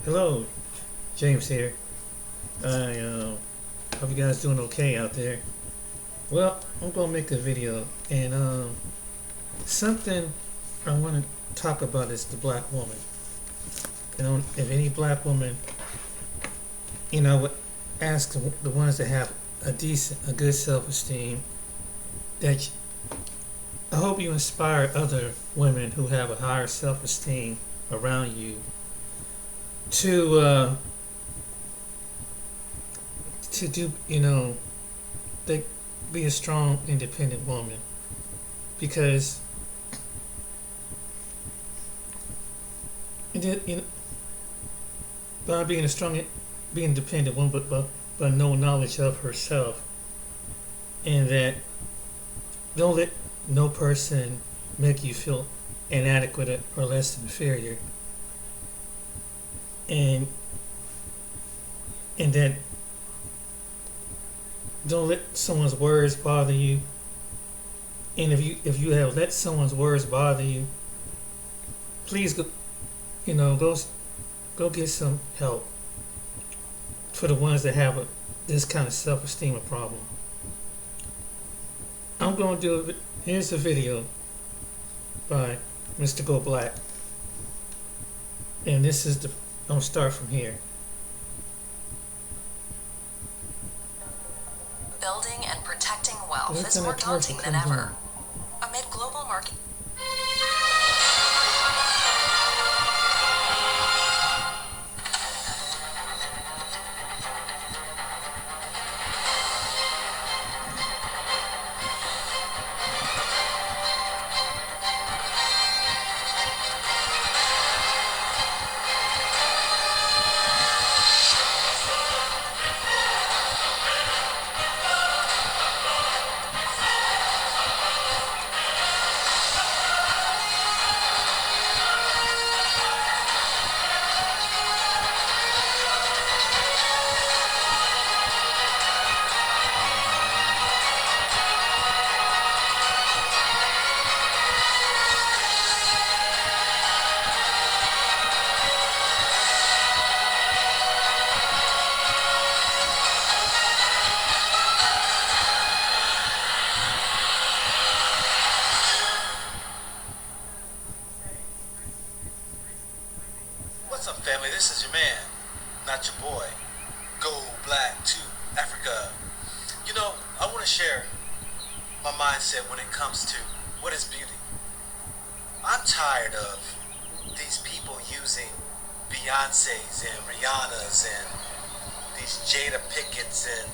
Hello, James here. I hope you guys doing okay out there. Well, I'm gonna make a video, and something I want to talk about is the black woman. If any black woman, would ask the ones that have a good self-esteem, that I hope you inspire other women who have a higher self-esteem around you to do, they be a strong, independent woman, because by being a strong, being independent woman, but no knowledge of herself, and that don't let no person make you feel inadequate or less than inferior, and that don't let someone's words bother you. And if you have let someone's words bother you, please go, go get some help for the ones that have this kind of self-esteem problem. I'm going to do it. Here's a video by Mr. Go Black, and this is the. I'm gonna start from here. Building and protecting wealth Every is time more that commercial daunting than comes ever. on, Amid global market What's up, family? This is your man, not your boy. Go Black to Africa. I want to share my mindset when it comes to what is beauty. I'm tired of these people using Beyonce's and Rihanna's and these Jada Pickett's and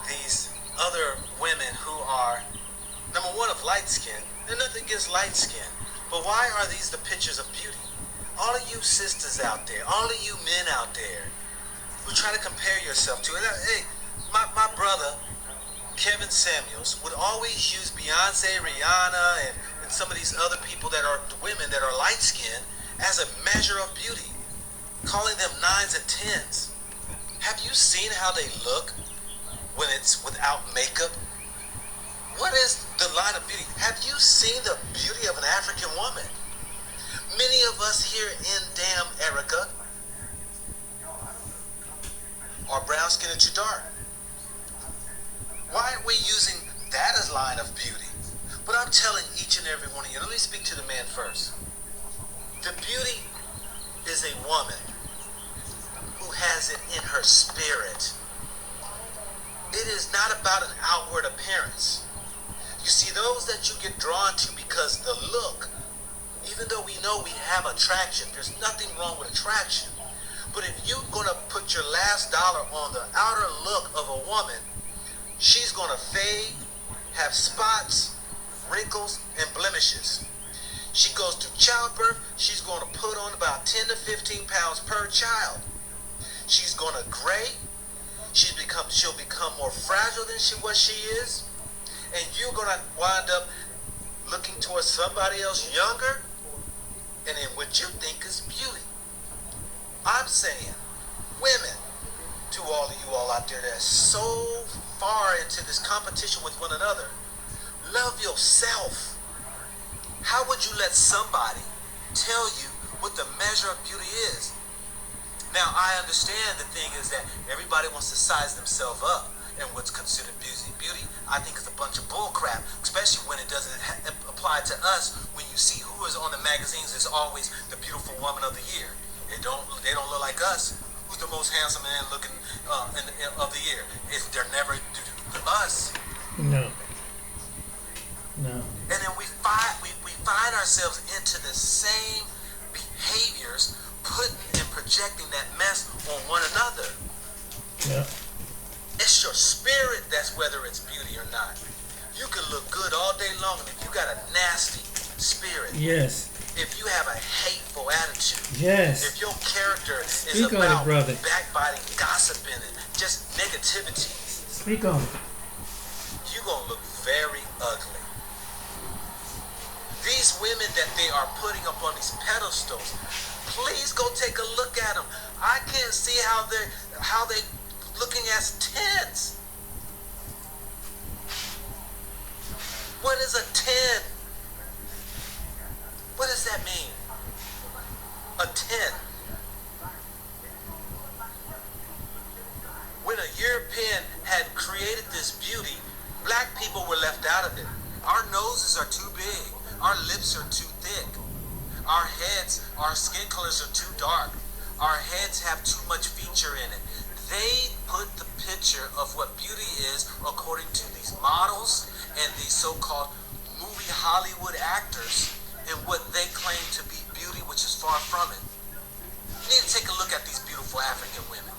these other women who are, number one, of light skin. There's nothing against light skin. But why are these the pictures of beauty? All of you sisters out there, all of you men out there who try to compare yourself to it. Hey, my brother, Kevin Samuels, would always use Beyonce, Rihanna, and some of these other people that are women that are light skinned as a measure of beauty, calling them 9s and 10s. Have you seen how they look when it's without makeup? What is the line of beauty? Have you seen the beauty of an African woman? Many of us here in damn Erica are brown skinned and too dark. Why aren't we using that as line of beauty? But I'm telling each and every one of you, let me speak to the man first. The beauty is a woman who has it in her spirit. It is not about an outward appearance. You see, those that you get drawn to because the look, even though we know we have attraction, there's nothing wrong with attraction. But if you're going to put your last dollar on the outer look of a woman, she's going to fade, have spots, wrinkles, and blemishes. She goes through childbirth, she's going to put on about 10 to 15 pounds per child. She's going to gray, she'll become more fragile than what she is, and you're going to wind up looking towards somebody else younger and in what you think is beauty. I'm saying, women, to all of you all out there that's so far into this competition with one another, love yourself. How would you let somebody tell you what the measure of beauty is? Now, I understand the thing is that everybody wants to size themselves up and what's considered beauty. Beauty, I think, is a bunch of bull crap, especially when it doesn't apply to us. When you see who is on the magazines, it's always the beautiful woman of the year. They don't look like us. Who's the most handsome man looking of the year? They're never us. No. No. And then we find ourselves into the same behaviors, putting and projecting that mess on one another. Yeah. It's your spirit that's whether it's beauty or not. You can look good all day long, and if you got a nasty spirit, Yes. if you have a hateful attitude, Yes. if your character is Speak on it, about brother. backbiting, gossiping, and just negativity, Speak on it. you're gonna look very ugly. These women that they are putting up on these pedestals, please go take a look at them. I can't see how they looking as 10s. What is a 10? What does that mean? A 10. When a European had created this beauty, black people were left out of it. Our noses are too big. Our lips are too thick. Our heads, our skin colors are too dark. Our heads have too much feature in it. They put the picture of what beauty is according to these models and these so-called movie Hollywood actors and what they claim to be beauty, which is far from it. You need to take a look at these beautiful African women.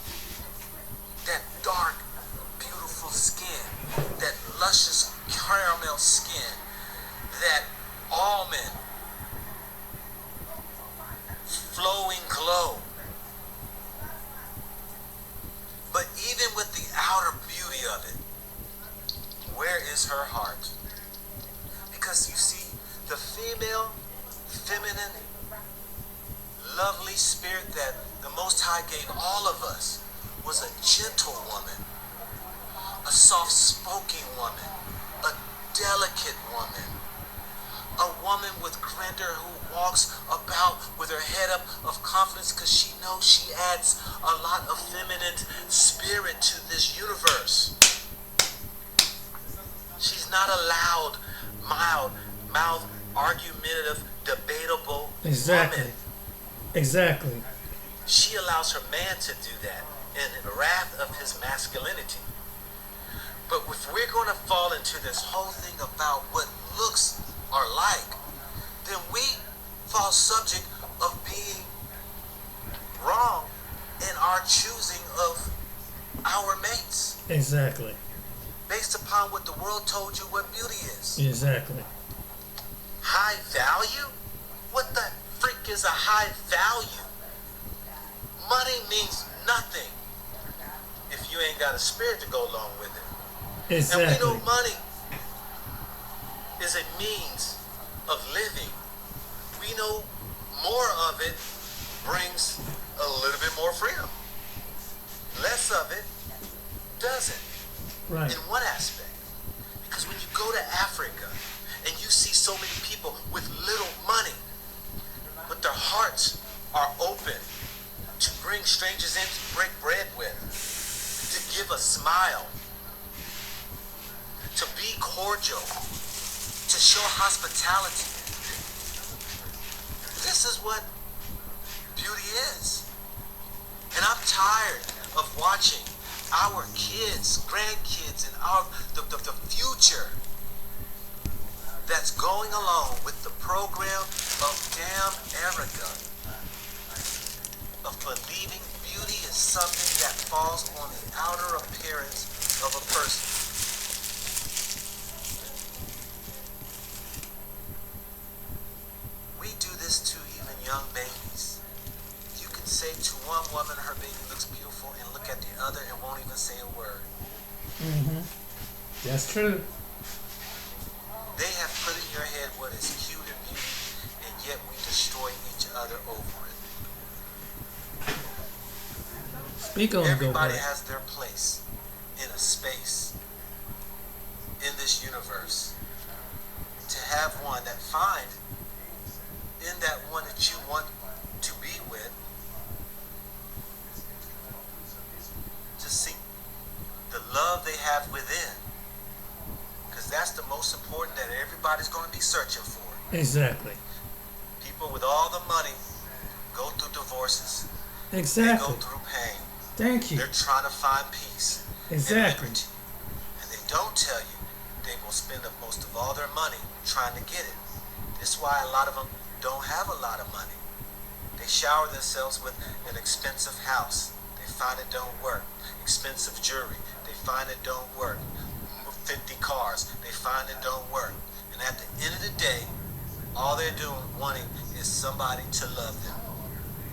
That dark, beautiful skin, that luscious caramel skin, that almond flowing glow. But even with the outer beauty of it, where is her heart? Because you see, the female, feminine, lovely spirit that the Most High gave all of us was a gentle woman, a soft-spoken woman, a delicate woman, a woman with grandeur who walks about with her head up of confidence because she knows she adds a lot of feminine spirit to this universe. She's not a loud, mouth, argumentative, debatable Exactly. woman. Exactly. She allows her man to do that in the wrath of his masculinity. But if we're going to fall into this whole thing about what looks are like, then we fall subject of being wrong in our choosing of our mates Exactly. based upon what the world told you what beauty is. Exactly. High value? What the freak is a high value? Money means nothing if you ain't got a spirit to go along with it. Exactly. And we know money is a means of living. We know more of it brings a little bit more freedom. Less of it doesn't. Right. In one aspect. Because when you go to Africa and you see so many people with little money, but their hearts are open to bring strangers in to break bread with, to give a smile, to be cordial, to show hospitality. This is what beauty is. And I'm tired of watching our kids, grandkids, and the future that's going along with the program of damn arrogance of believing beauty is something that falls on the outer appearance of a person. We do this to even young babies. You can say to one woman her baby looks beautiful and look at the other and won't even say a word. Mm-hmm. That's true. They have put in your head what is cute and beauty, and yet we destroy each other over it. Speak on it, go Everybody back. has their place in a space in this universe. To have one that find in that one that you want to be with have within. Because that's the most important that everybody's going to be searching for. Exactly. People with all the money go through divorces. Exactly. They go through pain. Thank you. They're trying to find peace Exactly. and liberty. And they don't tell you they will spend most of all their money trying to get it. That's why a lot of them don't have a lot of money. They shower themselves with an expensive house. They find it don't work. Expensive jewelry. They find it don't work. 50 cars. They find it don't work. And at the end of the day, all they're wanting is somebody to love them.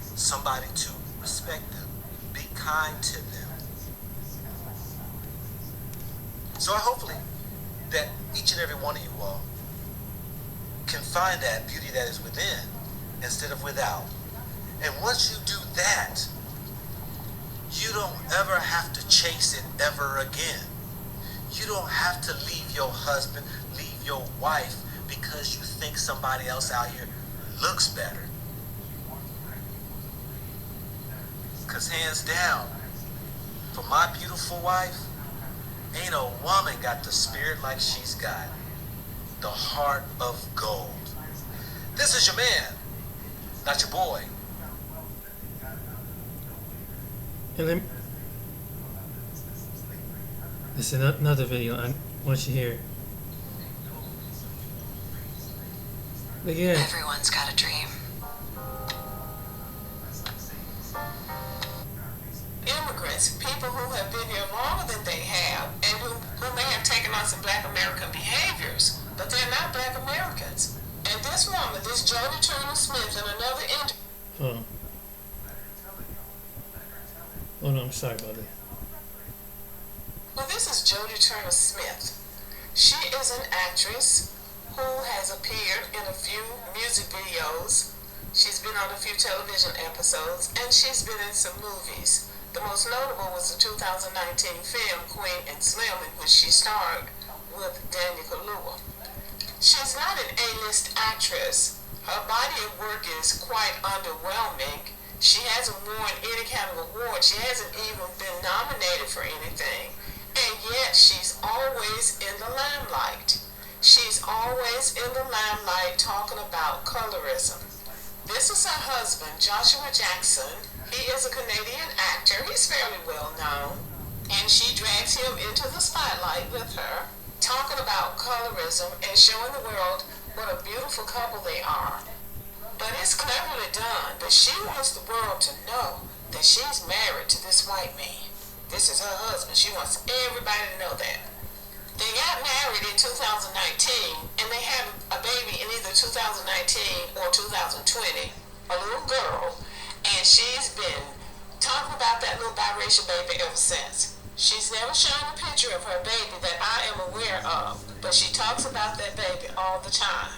Somebody to respect them. Be kind to them. So hopefully that each and every one of you all can find that beauty that is within instead of without. And once you do that, you don't ever have to chase it ever again. You don't have to leave your husband, leave your wife because you think somebody else out here looks better. Because hands down, for my beautiful wife, ain't a woman got the spirit like she's got. The heart of gold. This is your man, not your boy. And then, this is another video I want you to hear. But yeah, Everyone's got a dream. Immigrants, people who have been here longer than they have, and who may have taken on some Black American behaviors, but they're not Black Americans. And this woman, this Jodie Turner-Smith, in another interview. hold on. Oh no, I'm sorry about that. Well, this is Jodie Turner-Smith. She is an actress who has appeared in a few music videos. She's been on a few television episodes, and she's been in some movies. The most notable was the 2019 film Queen and Slim, in which she starred with Daniel Kaluuya. She's not an A-list actress. Her body of work is quite underwhelming. She hasn't won any kind of award. She hasn't even been nominated for anything. And yet she's always in the limelight. She's always in the limelight talking about colorism. This is her husband, Joshua Jackson. He is a Canadian actor. He's fairly well known. And she drags him into the spotlight with her, talking about colorism and showing the world what a beautiful couple they are. But it's cleverly done, but she wants the world to know that she's married to this white man. This is her husband. She wants everybody to know that. They got married in 2019, and they had a baby in either 2019 or 2020, a little girl, and she's been talking about that little biracial baby ever since. She's never shown a picture of her baby that I am aware of, but she talks about that baby all the time.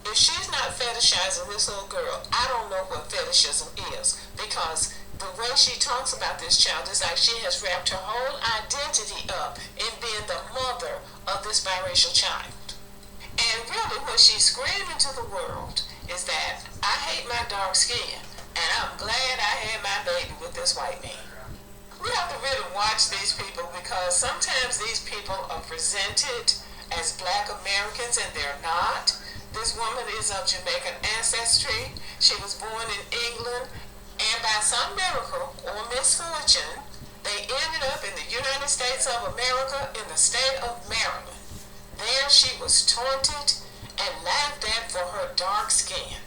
If she's not fetishizing this little girl, I don't know what fetishism is, because the way she talks about this child is like she has wrapped her whole identity up in being the mother of this biracial child. And really what she's screaming to the world is that I hate my dark skin, and I'm glad I had my baby with this white man. We have to really watch these people, because sometimes these people are presented as Black Americans and they're not. This woman is of Jamaican ancestry. She was born in England, and by some miracle or misfortune, they ended up in the United States of America in the state of Maryland. There she was taunted and laughed at for her dark skin.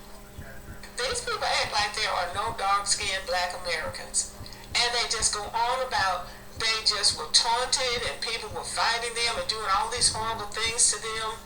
These people act like there are no dark-skinned Black Americans, and they just go on about they just were taunted and people were fighting them and doing all these horrible things to them.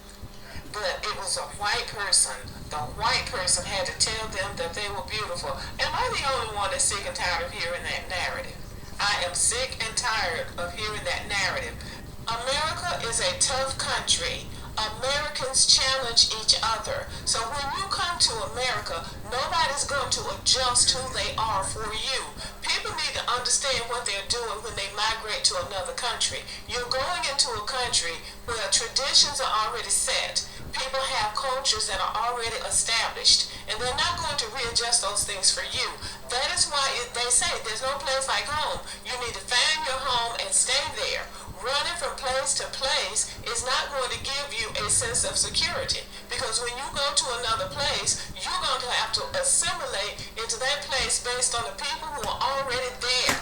But it was a white person. The white person had to tell them that they were beautiful. Am I the only one that's sick and tired of hearing that narrative? I am sick and tired of hearing that narrative. America is a tough country. Americans challenge each other. So when you come to America, nobody's going to adjust who they are for you. People need to understand what they're doing when they migrate to another country. You're going into a country where traditions are already set. People have cultures that are already established, and they're not going to readjust those things for you. That is why they say there's no place like home. You need to find your home and stay there. running from place to place is not going to give you a sense of security, because when you go to another place, you're going to have to assimilate into that place based on the people who are already there.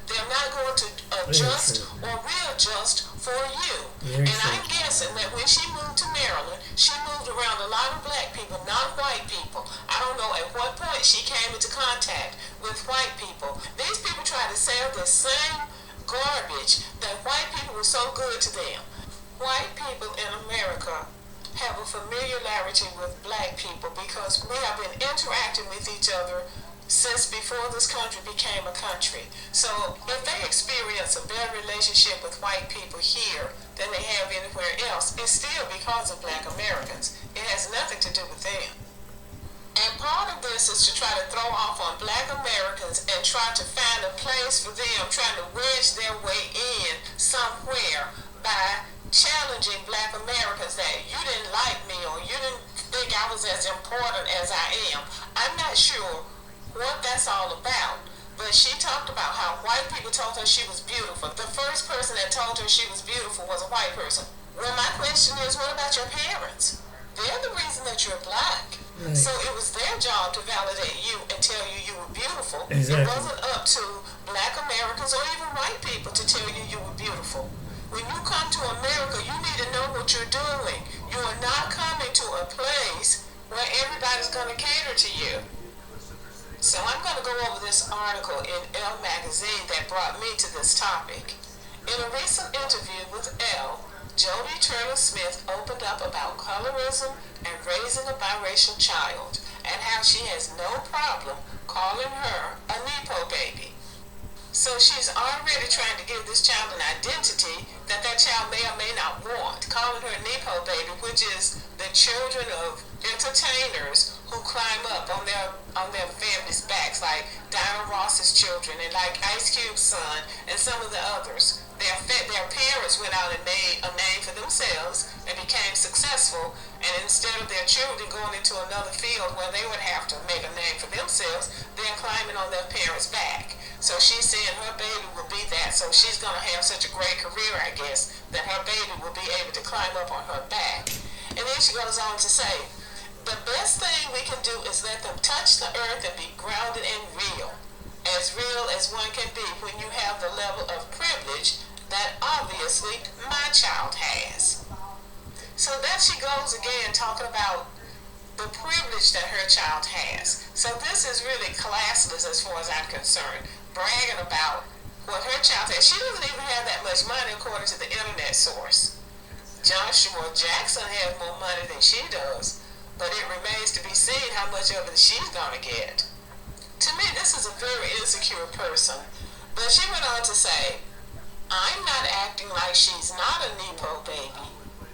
They're not going to adjust or readjust for you. And I'm guessing that when she moved to Maryland, she moved around a lot of black people, not white people. I don't know at what point she came into contact with white people. These people try to sell the same garbage that white people were so good to them. White people in America have a familiarity with black people because we have been interacting with each other since before this country became a country. So if they experience a better relationship with white people here than they have anywhere else, it's still because of black Americans. It has nothing to do with them. And part of this is to try to throw off on black Americans and try to find a place for them, trying to wedge their way in somewhere by challenging black Americans that you didn't like me or you didn't think I was as important as I am. I'm not sure what that's all about, but she talked about how white people told her she was beautiful. The first person that told her she was beautiful was a white person. Well, my question is, what about your parents? They're the reason that you're black. Right. So it was their job to validate you and tell you you were beautiful. Exactly. It wasn't up to black Americans or even white people to tell you you were beautiful. When you come to America, you need to know what you're doing. You are not coming to a place where everybody's going to cater to you. So I'm going to go over this article in Elle magazine that brought me to this topic. In a recent interview with Elle, Jodie Turner-Smith opened up about colorism and raising a biracial child and how she has no problem calling her a Nepo baby. So she's already trying to give this child an identity that that child may or may not want, calling her a Nepo baby, which is the children of entertainers who climb up on their families' backs, like Diana Ross's children and like Ice Cube's son and some of the others. Their parents went out and made a name for themselves and became successful, and instead of their children going into another field where they would have to make a name for themselves, they're climbing on their parents' back. So she's saying her baby will be that, so she's going to have such a great career, I guess, that her baby will be able to climb up on her back. And then she goes on to say, the best thing we can do is let them touch the earth and be grounded and real as one can be when you have the level of privilege that obviously my child has. So there she goes again talking about the privilege that her child has. So this is really classless as far as I'm concerned, bragging about what her child has. She doesn't even have that much money according to the internet source. Joshua Jackson has more money than she does, but it remains to be seen how much of it she's going to get. To me, this is a very insecure person. But she went on to say, I'm not acting like she's not a Nepo baby,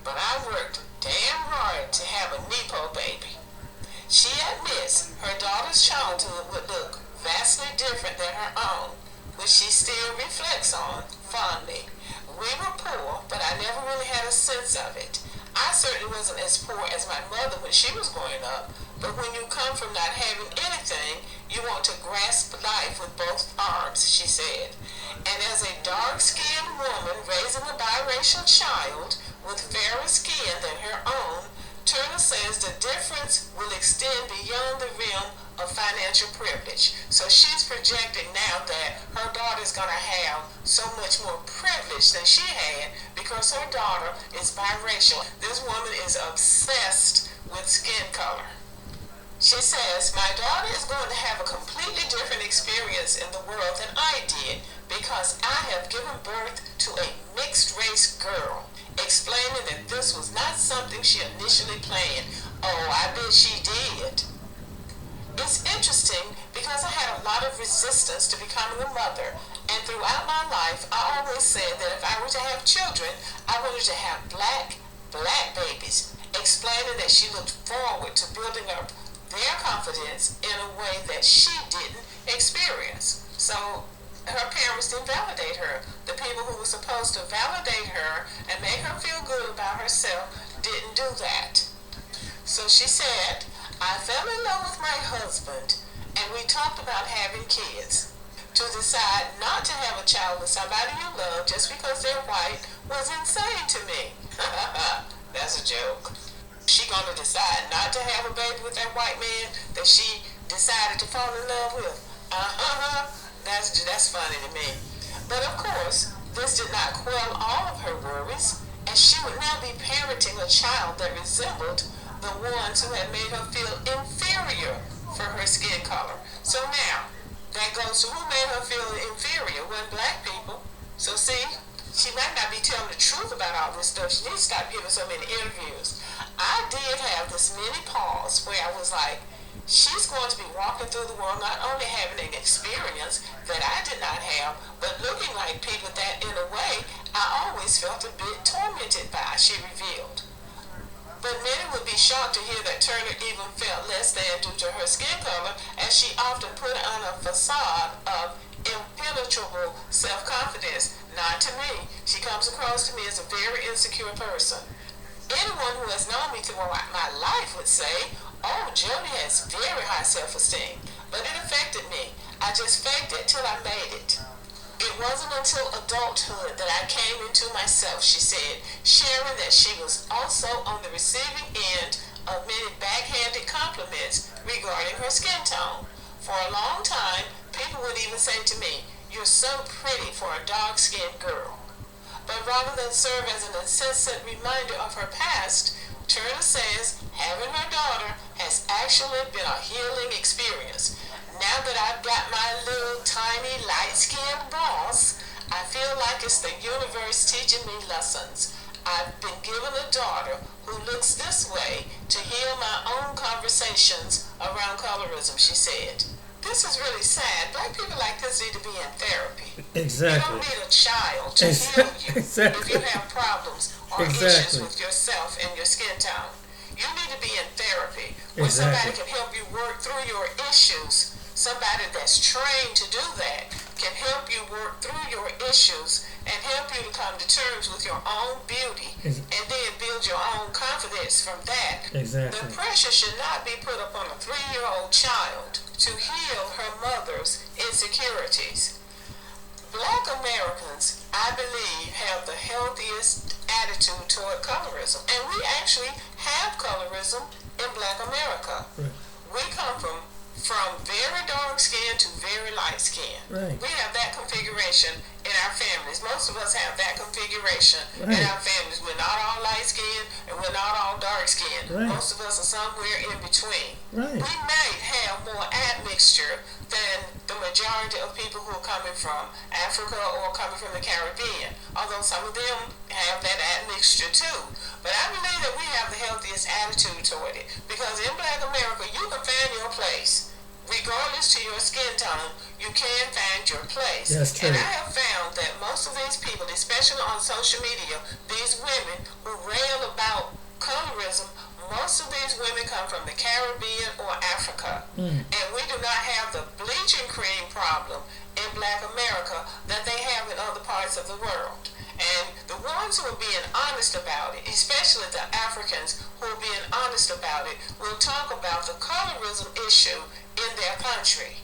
but I worked damn hard to have a Nepo baby. She admits her daughter's childhood would look vastly different than her own, which she still reflects on fondly. We were poor, but I never really had a sense of it. I certainly wasn't as poor as my mother when she was growing up, but when you come from not having anything, you want to grasp life with both arms, she said. And as a dark-skinned woman raising a biracial child with fairer skin than her own, Turner says the difference will extend beyond the realm of financial privilege. So she's projecting now that her daughter's going to have so much more privilege than she had because her daughter is biracial. This woman is obsessed with skin color. She says, my daughter is going to have a completely different experience in the world than I did because I have given birth to a mixed-race girl, explaining that this was not something she initially planned. Oh, I bet she did. It's interesting because I had a lot of resistance to becoming a mother, and throughout my life, I always said that if I were to have children, I wanted to have black babies, explaining that she looked forward to building up their confidence in a way that she didn't experience. So her parents didn't validate her. The people who were supposed to validate her and make her feel good about herself didn't do that. So she said, I fell in love with my husband and we talked about having kids. To decide not to have a child with somebody you love just because they're white was insane to me. That's a joke. She gonna decide not to have a baby with that white man that she decided to fall in love with. That's funny to me. But of course, this did not quell all of her worries, as she would now be parenting a child that resembled the ones who had made her feel inferior for her skin color. So now, that goes to who made her feel inferior when black people. So see, she might not be telling the truth about all this stuff. She needs to stop giving so many interviews. I did have this mini pause where I was like, she's going to be walking through the world not only having an experience that I did not have, but looking like people that in a way I always felt a bit tormented by, she revealed. But many would be shocked to hear that Turner even felt less than due to her skin color, as she often put on a facade of impenetrable self-confidence. Not to me. She comes across to me as a very insecure person. Anyone who has known me throughout my life would say, oh, Jody has very high self-esteem. But it affected me. I just faked it till I made it. It wasn't until adulthood that I came into myself, she said, sharing that she was also on the receiving end of many backhanded compliments regarding her skin tone. For a long time, people would even say to me, you're so pretty for a dark-skinned girl. But rather than serve as an incessant reminder of her past, Turner says having her daughter has actually been a healing experience. Now that I've got my little tiny light-skinned boss, I feel like it's the universe teaching me lessons. I've been given a daughter who looks this way to heal my own conversations around colorism, she said. This is really sad. Black people like this need to be in therapy. Exactly. You don't need a child to heal you Exactly. if you have problems or issues with yourself and your skin tone. You need to be in therapy where somebody can help you work through your issues. Somebody that's trained to do that can help you work through your issues and help you to come to terms with your own beauty and then build your own confidence from that. Exactly. The pressure should not be put upon a 3-year-old child to heal her mother's insecurities. Black Americans, I believe, have the healthiest attitude toward colorism. And we actually have colorism in Black America. Right. We come from very dark skin to very light skin. Right. We have that configuration in our families. Most of us have that configuration in our families. We're not all light skin and we're not all dark skin. Right. Most of us are somewhere in between. Right. We might have more admixture than the majority of people who are coming from Africa or coming from the Caribbean, although some of them have that admixture too. But I believe that we have the healthiest attitude toward it, because in Black America you can find your place. Regardless to your skin tone, you can find your place. That's true. And I have found that most of these people, especially on social media, these women who rail about colorism, most of these women come from the Caribbean or Africa. And we do not have the bleaching cream problem in Black America that they have in other parts of the world. And the ones who are being honest about it, especially the Africans who are being honest about it, will talk about the colorism issue in their country.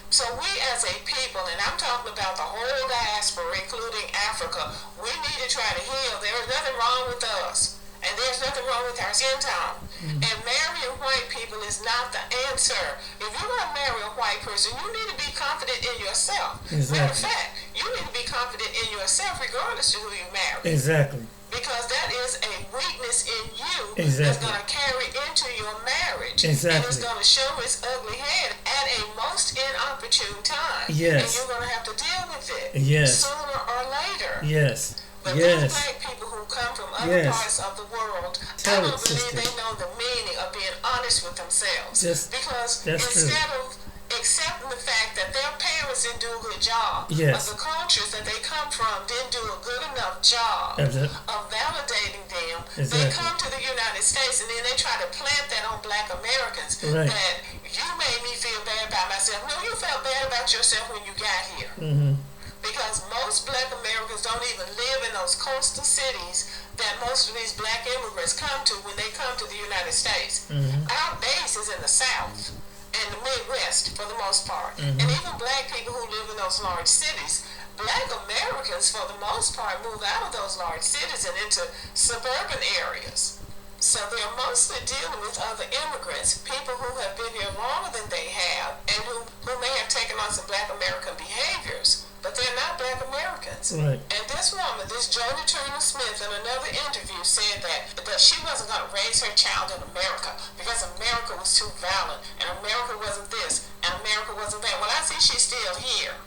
So we as a people, and I'm talking about the whole diaspora, including Africa, we need to try to heal. There is nothing wrong with us. And there's nothing wrong with our skin tone. And marrying white people is not the answer. If you're going to marry a white person, you need to be confident in yourself. Exactly. Matter of fact, you need to be confident in yourself regardless of who you marry. Exactly. Because that is a weakness in you Exactly. that's going to carry into your marriage. Exactly. And it's going to show its ugly head at a most inopportune time. Yes. And you're going to have to deal with it Yes. sooner or later. Yes. But Yes. these black people who come from other Yes. parts of the world, Tell I it, don't believe sister. they know the meaning of being honest with themselves. Because that's true. instead of accepting the fact that their parents didn't do a good job, Yes. or the cultures that they come from didn't do a good enough job of validating them, they come to the United States and then they try to plant that on Black Americans, Right. that you made me feel bad about myself. No, you felt bad about yourself when you got here. Because most Black Americans don't even live in those coastal cities that most of these black immigrants come to when they come to the United States. Our base is in the South and the Midwest for the most part. And even black people who live in those large cities, Black Americans, for the most part, move out of those large cities and into suburban areas. So they're mostly dealing with other immigrants, people who have been here longer than they have, and who may have taken on some Black American behaviors, but they're not Black Americans. Right. And this woman, this Joni Turner Smith, in another interview said that she wasn't going to raise her child in America because America was too violent, and America wasn't this, and America wasn't that. Well, I see she's still here.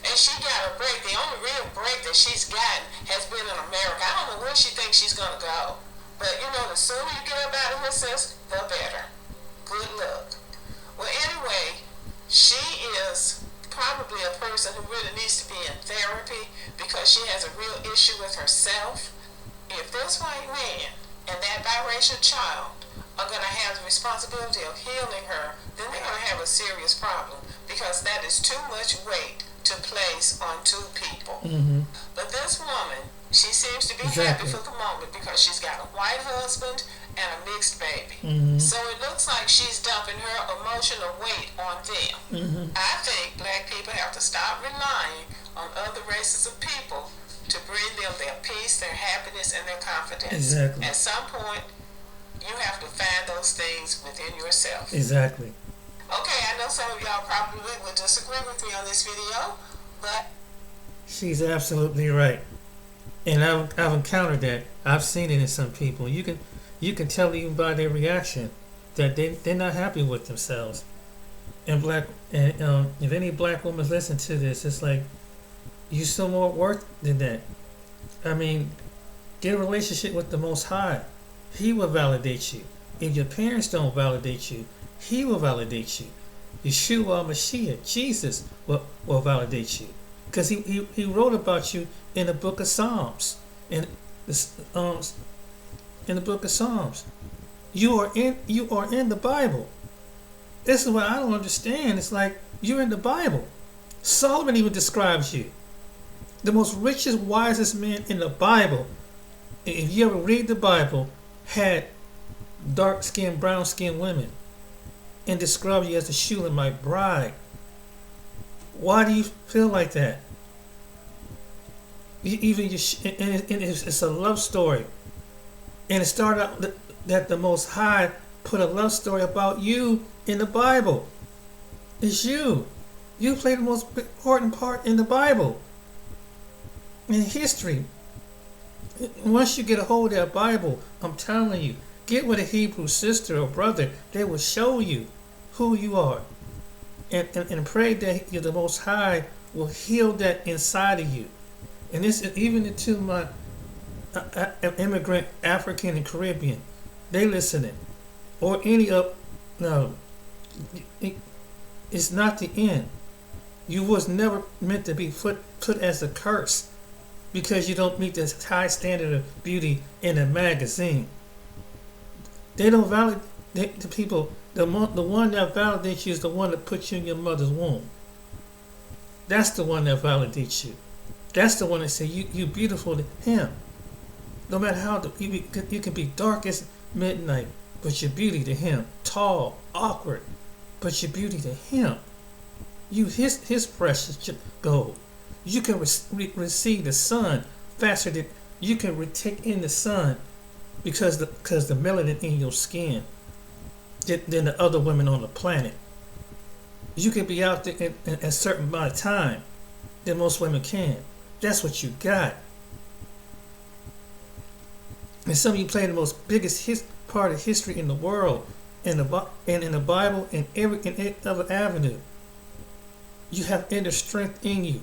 And she got a break. The only real break that she's gotten has been in America. I don't know where she thinks she's going to go. But, the sooner you get up out of here, sis, the better. Good luck. Well, anyway, she is probably a person who really needs to be in therapy because she has a real issue with herself. If this white man and that biracial child are going to have the responsibility of healing her, then they're going to have a serious problem because that is too much weight to place on two people. Mm-hmm. But this woman, she seems to be Exactly. happy for the moment because she's got a white husband and a mixed baby. Mm-hmm. So it looks like she's dumping her emotional weight on them. Mm-hmm. I think Black people have to stop relying on other races of people to bring them their peace, their happiness, and their confidence. Exactly. At some point, you have to find those things within yourself. Exactly. Okay, I know some of y'all probably would disagree with me on this video, but She's absolutely right. And I've encountered that. I've seen it in some people. You can tell even by their reaction that they're not happy with themselves. And if any black women listen to this, it's like you're still more worth than that. I mean, get a relationship with the Most High. He will validate you. If your parents don't validate you, He will validate you. Yeshua Mashiach, Jesus, will validate you. Because he wrote about you in the book of Psalms. In the book of Psalms. You are in the Bible. This is what I don't understand. It's like you're in the Bible. Solomon even describes you. The most richest, wisest man in the Bible, if you ever read the Bible, had dark-skinned, brown-skinned women and described you as the Shulamite bride. Why do you feel like that? It's a love story. And it started out that the Most High put a love story about you in the Bible. It's you. You play the most important part in the Bible. In history. Once you get a hold of that Bible, I'm telling you, get with a Hebrew sister or brother. They will show you who you are. And pray that the Most High will heal that inside of you. And this is even to my immigrant African and Caribbean. They listening. Or any of... No. It's not the end. You was never meant to be put as a curse because you don't meet this high standard of beauty in a magazine. They don't validate the people. The one that validates you is the one that puts you in your mother's womb. That's the one that validates you. That's the one that says you beautiful to him. No matter how you can be dark as midnight, but your beauty to him. Tall, awkward, but your beauty to him. You his precious gold. You can receive the sun faster than you can take in the sun because the melanin in your skin than the other women on the planet. You can be out there in a certain amount of time than most women can. That's what you got. And some of you play the most biggest part of history in the world, in the Bible, and every other avenue. You have inner strength in you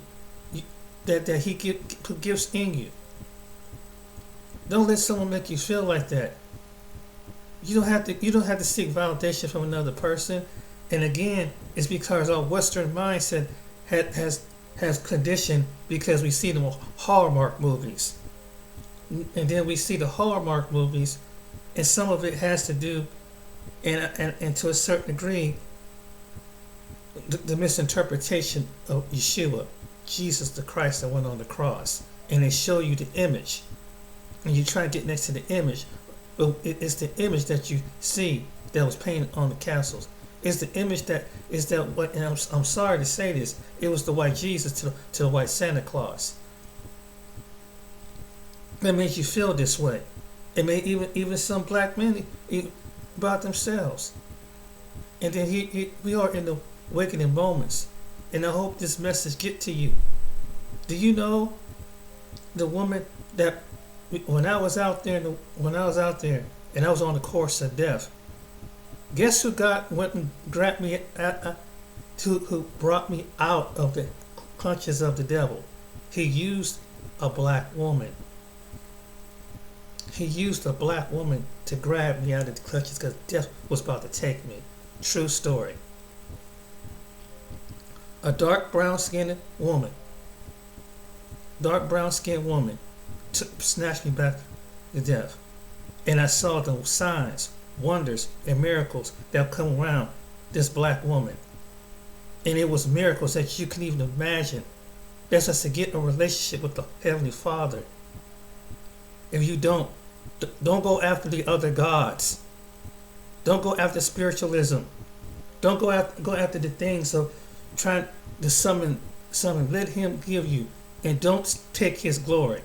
that He gives in you. Don't let someone make you feel like that. You don't have to seek validation from another person. And again, it's because our Western mindset has conditioned because we see the Hallmark movies. And then we see the Hallmark movies, and some of it has to do, and to a certain degree, the misinterpretation of Yeshua, Jesus the Christ that went on the cross. And they show you the image. And you try to get next to the image. But it's the image that you see that was painted on the castles. It's the image that is that what. And I'm sorry to say this. It was the white Jesus to the white Santa Claus. That made you feel this way. It made even some black men about themselves. And then we are in the awakening moments. And I hope this message get to you. Do you know the woman that when I was out there and I was on the course of death, guess who went and grabbed me who brought me out of the clutches of the devil? He used a black woman. He used a black woman to grab me out of the clutches because death was about to take me. True story. A dark brown skinned woman snatched me back to death. And I saw the signs, wonders, and miracles that come around this black woman. And it was miracles that you couldn't even imagine. That's just to get a relationship with the Heavenly Father. If you don't go after the other gods. Don't go after spiritualism. Don't go after the things of trying to summon. Let Him give you, and don't take His glory.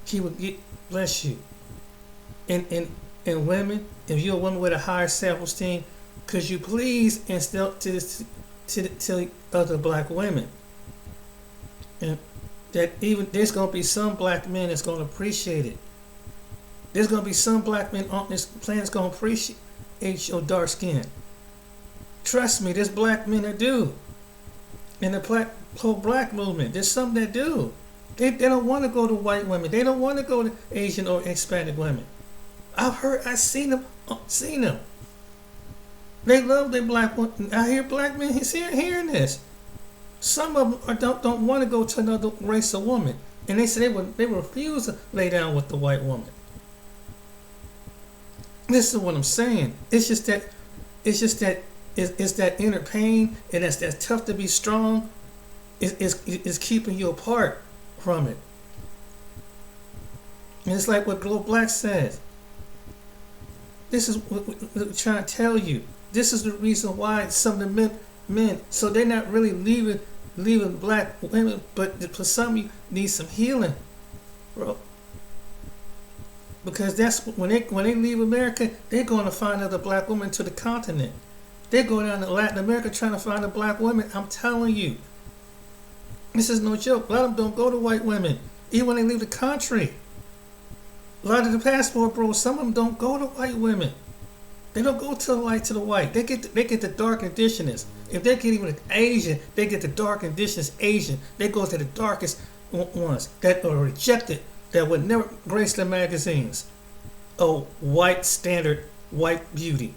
He will bless you. And women, if you're a woman with a higher self-esteem, could you please instill to other black women, and that even there's gonna be some black men that's gonna appreciate it. There's gonna be some black men on this planet that's gonna appreciate your dark skin. Trust me, there's black men that do. In the whole black movement, there's some that do. They don't want to go to white women. They don't want to go to Asian or Hispanic women. I've seen them. They love their black women. I hear black men hearing this. Some of them don't want to go to another race of woman, and they say they refuse to lay down with the white woman. This is what I'm saying. It's just that it's that inner pain, and that's tough to be strong. Is keeping you apart from it. And it's like what Glow Black says. This is what we're trying to tell you. This is the reason why some of the men, so they're not really leaving black women, but for some you need some healing, bro. Because that's when they leave America, they're going to find other black women to the continent. They go down to Latin America trying to find a black woman. I'm telling you, this is no joke. A lot of them don't go to white women, even when they leave the country. A lot of the passport bros, some of them don't go to white women. They don't go to the white. They get the dark indigenous. If they get even Asian, they get the dark indigenous Asian. They go to the darkest ones that are rejected, that would never grace the magazines. Oh, white standard, white beauty.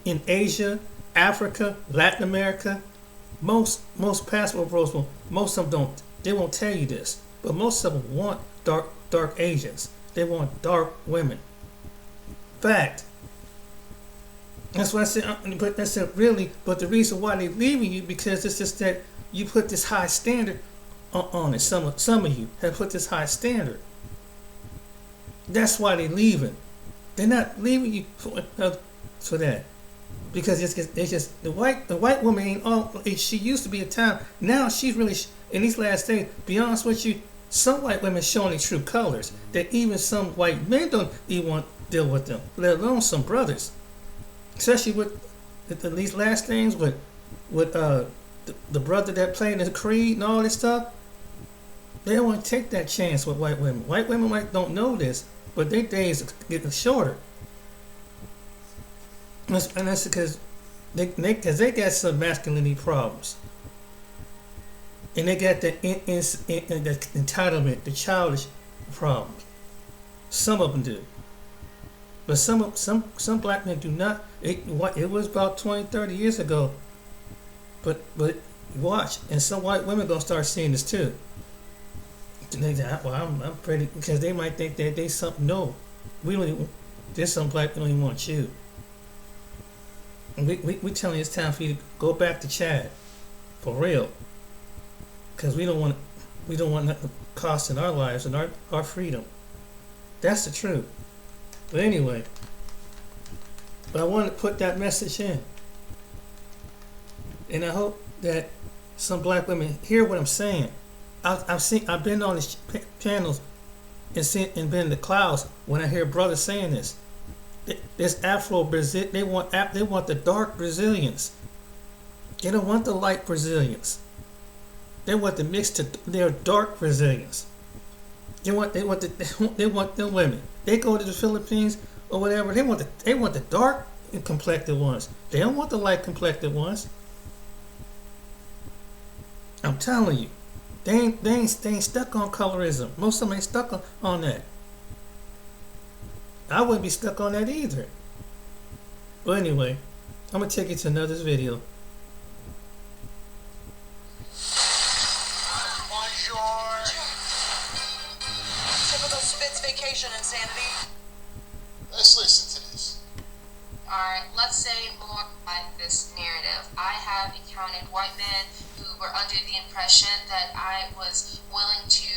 In Asia, Africa, Latin America, most passport bros, most of them don't. They won't tell you this, but most of them want dark Asians. They want dark women. Fact. That's why I said, but that's really. But the reason why they're leaving you, because it's just that you put this high standard on it. Some of you have put this high standard. That's why they're leaving. They're not leaving you for that, because it's just the white woman ain't all. She used to be a time. Now she's really in these last days. Be honest with you, some white women showing their true colors. That even some white men don't even want to deal with them, let alone some brothers. Especially with these last things with the brother that played in the Creed and all this stuff. They don't want to take that chance with white women. White women don't know this, but their days are getting shorter. And that's because they got some masculinity problems. And they got the entitlement, the childish problems. Some of them do. But some black men do not. It was about 20, 30 years ago. But watch, and some white women gonna start seeing this too. They say, well, I'm pretty, because they might think that they something. No, we don't. There's some black people don't even want you. And we telling you it's time for you to go back to Chad, for real. Because we don't want nothing costing our lives and our freedom. That's the truth. But anyway, But I wanted to put that message in. And I hope that some black women hear what I'm saying. I've been on these channels and been in the clouds when I hear brothers saying this. This Afro Brazil, they want the dark Brazilians. They don't want the light Brazilians. They want the mixed. They're dark Brazilians. They want the women. They go to the Philippines or whatever. They want the dark and complected ones. They don't want the light complected ones. I'm telling you, they ain't stuck on colorism. Most of them ain't stuck on that. I wouldn't be stuck on that either. But anyway, I'm gonna take you to another video. Bonjour. Typical Spitz vacation insanity. Let's listen to this. Alright, let's say more like this narrative. I have encountered white men who were under the impression that I was willing to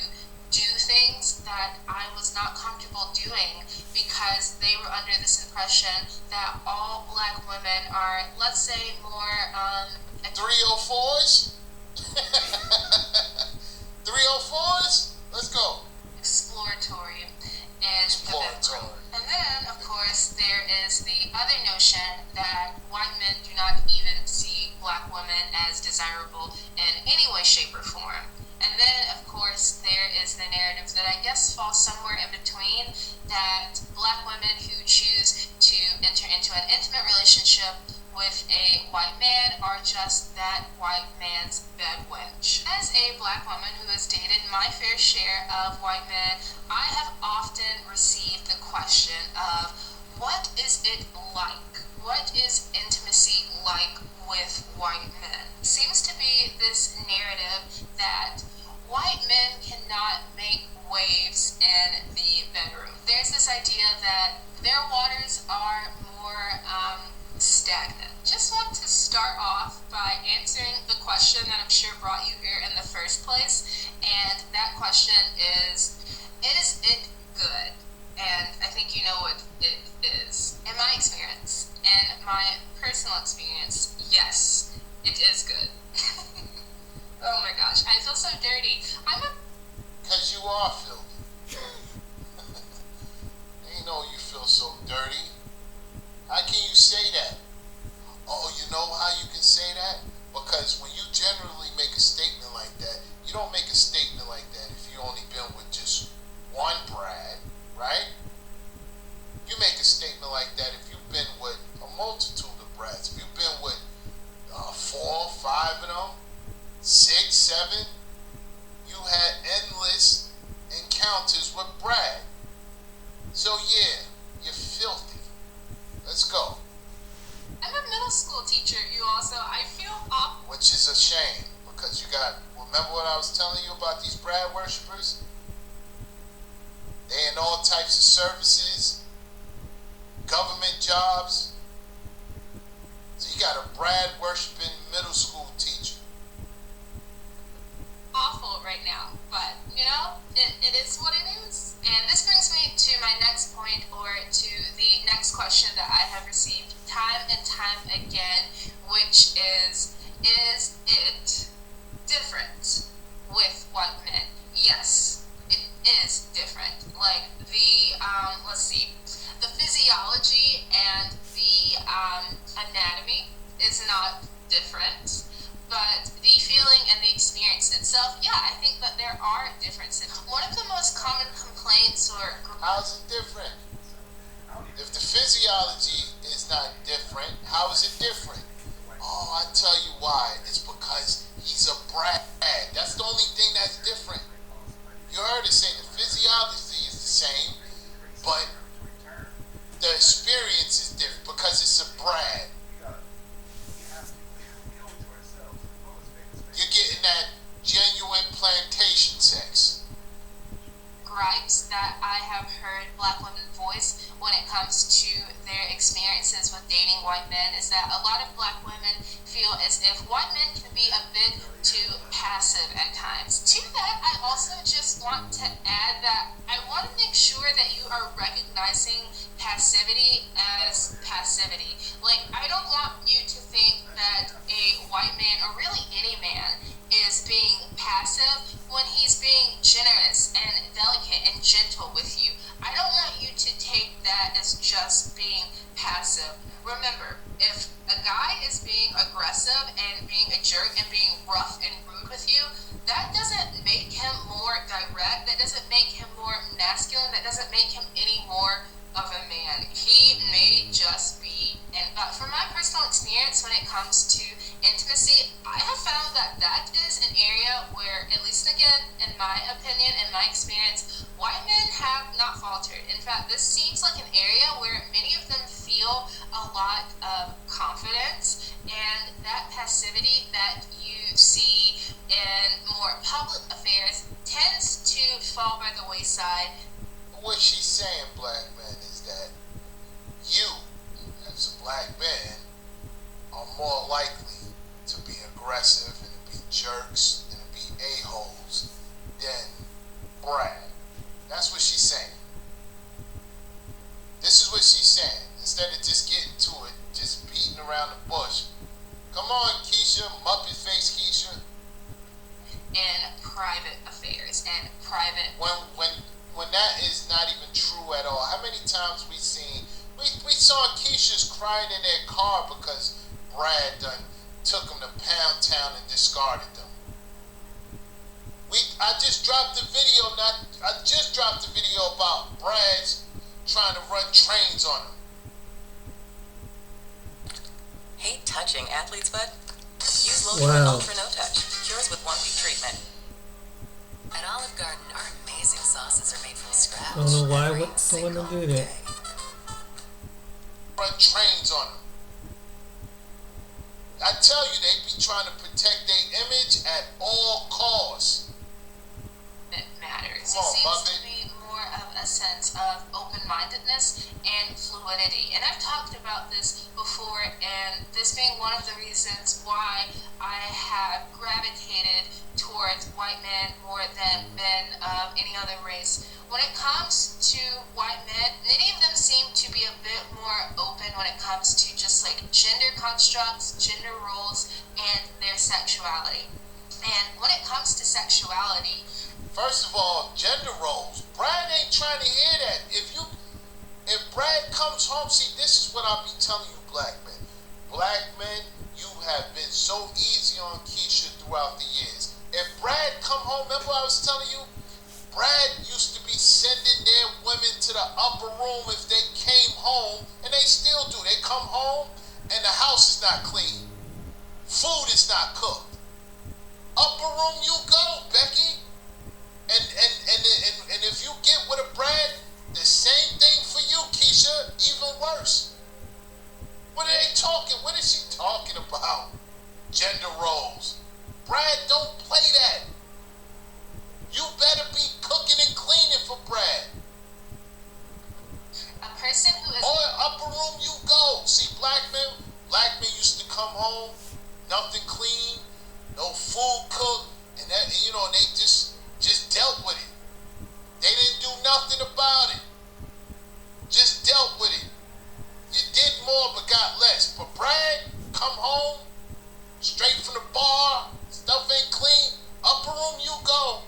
do things that I was not comfortable doing because they were under this impression that all black women are, let's say, more 304s? 304s? Let's go. exploratory and Exploratory. And then, of course, there is the other notion that white men do not even see black women as desirable in any way, shape, or form. And then, of course, there is the narrative that I guess falls somewhere in between, that black women who choose to enter into an intimate relationship with a white man are just that white man's bed wench. As a black woman who has dated my fair share of white men, I have often received the question of, what is it like? What is intimacy like with white men? Seems to be this narrative that white men cannot make waves in the bedroom. There's this idea that their waters are more stagnant. Just want to start off by answering the question that I'm sure brought you here in the first place, and that question is it good? And I think you know what it is. In my experience, in my personal experience, yes, it is good. Oh my gosh, I feel so dirty. Because you are filthy. Ain't know you feel so dirty. How can you say that? Oh, you know how you can say that? Because when you generally make a statement like that, you don't make a statement like that if you only been with just one Brad, right? You make a statement like that if you've been with a multitude of Brads. If you've been with 4, 5 of them, 6, 7, you had endless encounters with Brad. So yeah, you're filthy. Let's go. I'm a middle school teacher, you also. I feel awful. Which is a shame, because you got, remember what I was telling you about these Brad worshippers? They in all types of services, government jobs. So you got a Brad worshiping middle school teacher. Awful right now, but you know, it is what it is. And this brings me to my next point, or to the next question that I have received time and time again, which is it different with white men? Yes, it is different. Like the let's see, the physiology and the anatomy is not different, but the feeling and the experience itself, yeah, I think that there are differences. One of the most common complaints or... How's it different? If the physiology is not different, how is it different? Oh, I tell you why. It's because he's a Brad. That's the only thing that's different. You heard it say the physiology is the same, but the experience is different because it's a Brad. You're getting that genuine plantation sex. gripes that I have heard black women voice when it comes to their experiences with dating white men is that a lot of black women feel as if white men can be a bit too passive at times. To that, I also just want to add that I want to make sure that you are recognizing passivity as passivity. Like, I don't want you to think that a white man, or really any man, is being passive when he's being generous and delicate and gentle with you. I don't want you to take that as just being passive. Remember, if a guy is being aggressive and being a jerk and being rough and rude with you, that doesn't make him more direct, that doesn't make him more masculine, that doesn't make him any more of a man. He may just be, and from my personal experience when it comes to intimacy, I have found that that is an area where, at least again, in my opinion, in my experience, white men have not faltered. In fact, this seems like an area where many of them feel a lot of confidence, and that passivity that you see in more public affairs tends to fall by the wayside. What she's saying, black man, is that you, as a black man, are more likely to be aggressive and to be jerks and to be a-holes than Brad. That's what she's saying. This is what she's saying. Instead of just getting to it, just beating around the bush. Come on, Keisha, Muppet face Keisha. In private affairs and private. When that is not even true at all. How many times we saw Keisha's crying in their car because Brad done took them to Pound Town and discarded them. I just dropped the video about Brad's trying to run trains on him. Hate touching athlete's butt? Use Wow. Ultra No Touch. Cures with 1-week treatment. At Olive Garden, our amazing sauces are made from scratch. Don't know why every would someone single do that. day. Run trains on him. I tell you, they be trying to protect their image at all costs. It matters. Come on, It seems Muppet. to be more of a sense of open-mindedness and fluidity. And I've talked about this before, and this being one of the reasons why I have gravitated towards white men more than men of any other race. When it comes to white men, many of them seem to be a bit more open when it comes to just like gender constructs, gender roles, and their sexuality. And when it comes to sexuality, First of all, gender roles. Brad ain't trying to hear that. If Brad comes home, see, this is what I'll be telling you, black men. Black men, you have been so easy on Keisha throughout the years. If Brad come home, remember I was telling you, Brad used to be sending their women to the upper room if they came home, and they still do. They come home and the house is not clean. Food is not cooked. Upper room you go, Becky. And if you get with a Brad, the same thing for you, Keisha, even worse. What are they talking? What is she talking about? Gender roles. Brad, don't play that. You better be cooking and cleaning for Brad. a person who is Or upper room you go. See, black men used to come home, nothing clean, no food cooked, and that, and they just dealt with it. They didn't do nothing about it. Just dealt with it. You did more but got less. But Brad, come home, straight from the bar, stuff ain't clean, upper room you go.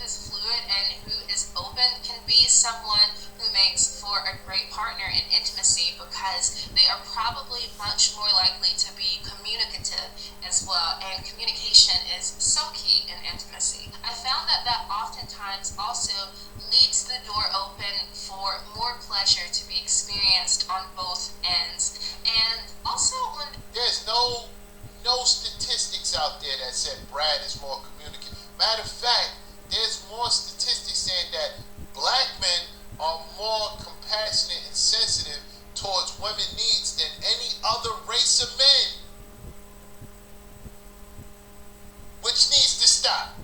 is fluid and who is open can be someone who makes for a great partner in intimacy because they are probably much more likely to be communicative as well, and communication is so key in intimacy. I found that oftentimes also leaves the door open for more pleasure to be experienced on both ends. And also when There's no statistics out there that said Brad is more communicative. Matter of fact, there's more statistics saying that black men are more compassionate and sensitive towards women's needs than any other race of men. Which needs to stop.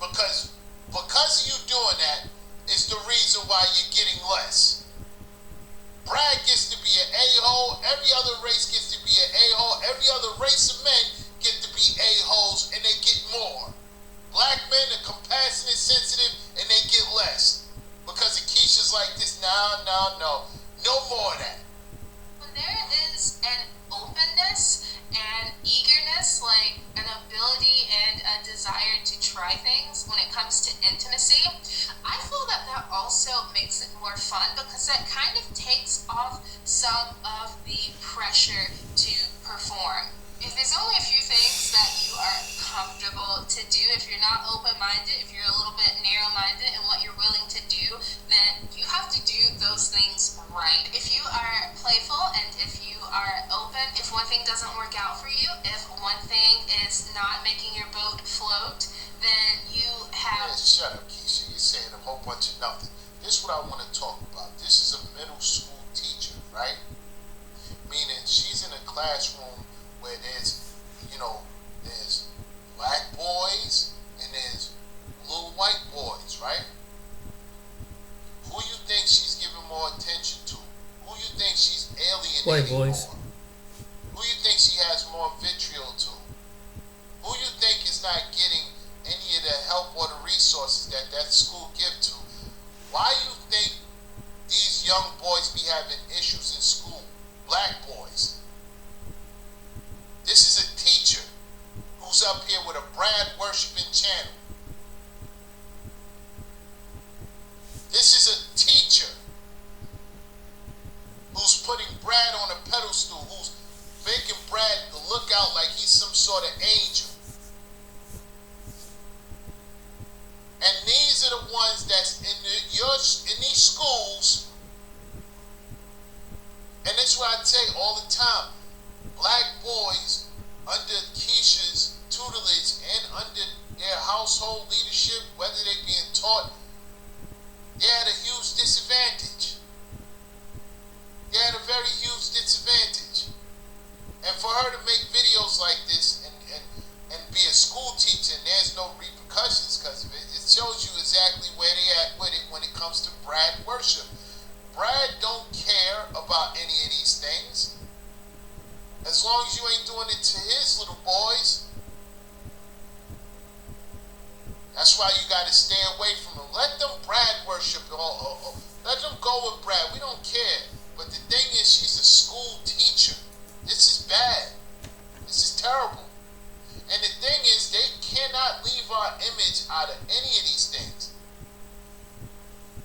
Because of you doing that is the reason why you're getting less. Brad gets to be an a-hole, every other race gets to be an a-hole, every other race of men get to be a-holes, and they get more. Black men are compassionate, sensitive, and they get less. Because of Keisha's like this, nah, intimacy. I feel that that also makes it more fun because that kind of takes off some of the pressure to perform. If there's only a few things that you are comfortable to do, if you're not open-minded, if you're a little bit narrow-minded in what you're willing to do, then you have to do those things right. If you are playful and if you are open, if one thing doesn't work out for you, if one thing is not making your boat float, then you have... Man, shut up, Keisha. You're saying a whole bunch of nothing. This is what I want to talk about. This is a middle school teacher, right? Meaning she's in a classroom where there's black boys and there's little white boys, right? Who you think she's giving more attention to? Who you think she's alienating White boys. more? Who you think she has more vitriol to? Who you think is not getting any of the help or the resources that that school give to? Why you think these young boys be having issues in school? Black boys. This is a teacher who's up here with a Brad worshiping channel. This is a teacher who's putting Brad on a pedestal, who's making Brad look out like he's some sort of angel. And these are the ones that's in these schools. And that's what I say all the time. Black boys under Keisha's tutelage and under their household leadership, whether they're being taught, they're at a huge disadvantage. They're at a very huge disadvantage. And for her to make videos like this and be a school teacher and there's no repercussions because of it, it shows you exactly where they at with it when it comes to Brad worship. Brad don't care about any of these things. As long as you ain't doing it to his little boys. That's why you got to stay away from them. Let them Brad worship. Let them go with Brad. We don't care. But the thing is, she's a school teacher. This is bad. This is terrible. And the thing is, they cannot leave our image out of any of these things.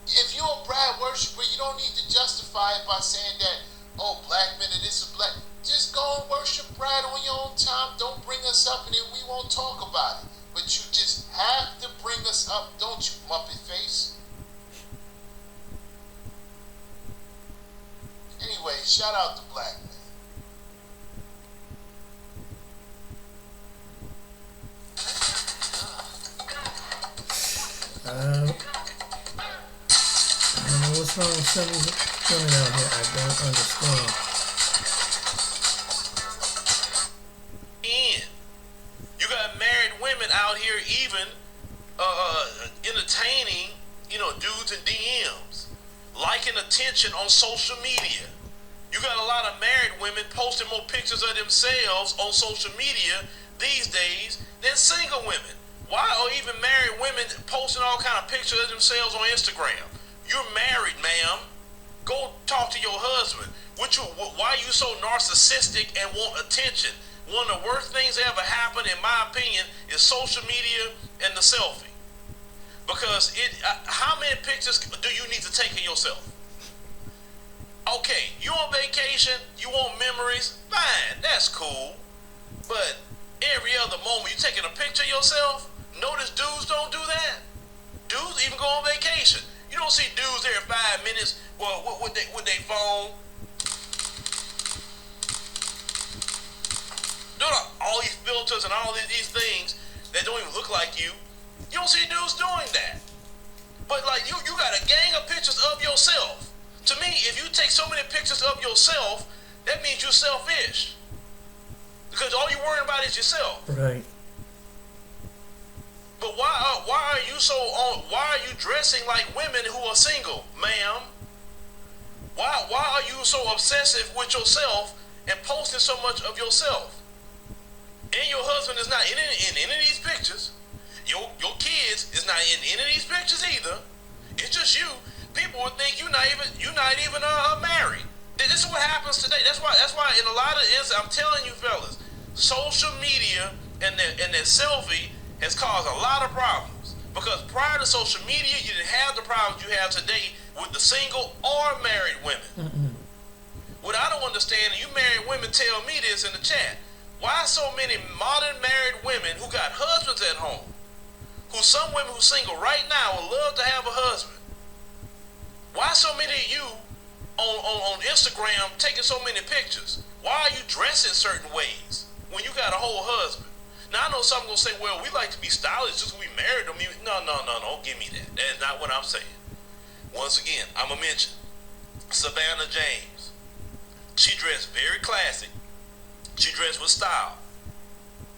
If you're a Brad worshiper, you don't need to justify it by saying that, oh, black men are this or black. Just go and worship Brad on your own time. Don't bring us up and then we won't talk about it. But you just have to bring us up, don't you, Muppet Face? Anyway, shout out to black men. I don't know what's wrong with some of these women out here. I don't understand. You got married women out here even entertaining, dudes in DMs, liking attention on social media. You got a lot of married women posting more pictures of themselves on social media these days than single women. Why are even married women posting all kind of pictures of themselves on Instagram? You're married, ma'am. Go talk to your husband. Why are you so narcissistic and want attention? One of the worst things that ever happened, in my opinion, is social media and the selfie. Because how many pictures do you need to take of yourself? Okay, you on vacation, you want memories, fine, that's cool. But every other moment you taking a picture of yourself? Notice dudes don't do that. Dudes even go on vacation. You don't see dudes there in 5 minutes with their phone. Doing all these filters and all these things that don't even look like you. You don't see dudes doing that. But like you got a gang of pictures of yourself. To me, if you take so many pictures of yourself, that means you're selfish. Because all you're worrying about is yourself. Right. But why are you dressing like women who are single, ma'am? Why are you so obsessive with yourself and posting so much of yourself? And your husband is not in any of these pictures. Your kids is not in any of these pictures either. It's just you. People would think you're not even married. This is what happens today. That's why in a lot of instances, I'm telling you fellas, social media and their selfie has caused a lot of problems Because prior to social media, you didn't have the problems you have today with the single or married women. What I don't understand, and you married women tell me this in the chat, why so many modern married women who got husbands at home, who some women who single right now would love to have a husband, why so many of you on Instagram taking so many pictures? Why are you dressing certain ways when you got a whole husband? Now I know some gonna say, well, we like to be stylish just because we married them. No, don't give me that. That is not what I'm saying. Once again, I'm gonna mention Savannah James. She dressed very classy. She dressed with style.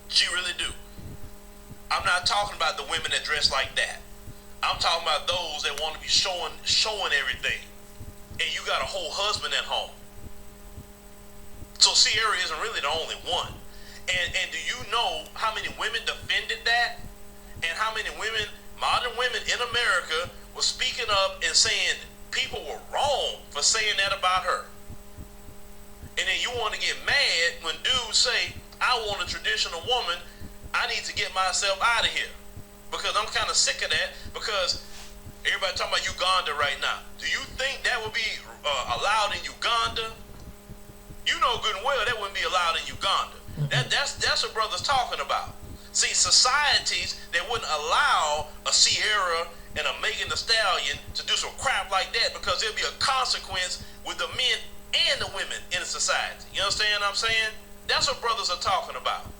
She really do. I'm not talking about the women that dress like that. I'm talking about those that want to be showing everything. And you got a whole husband at home. So Sierra isn't really the only one. And do you know how many women defended that? And how many women, modern women in America, were speaking up and saying people were wrong for saying that about her? And then you want to get mad when dudes say, I want a traditional woman, I need to get myself out of here. Because I'm kind of sick of that, because everybody talking about Uganda right now. Do you think that would be allowed in Uganda? You know good and well that wouldn't be allowed in Uganda. That's what brother's talking about. See, societies that wouldn't allow a Sierra and a Megan Thee Stallion to do some crap like that, because there'll be a consequence with the men and the women in the society. You understand what I'm saying? That's what brothers are talking about.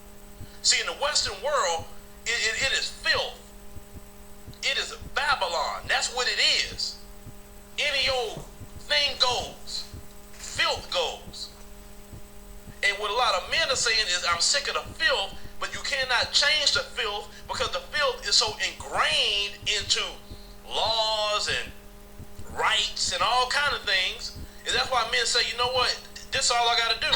See, in the Western world, it is filth. It is Babylon. That's what it is. Any old thing goes. Filth goes. And what a lot of men are saying is, I'm sick of the filth, but you cannot change the filth because the filth is so ingrained into laws and rights and all kind of things. And that's why men say, you know what, this is all I got to do.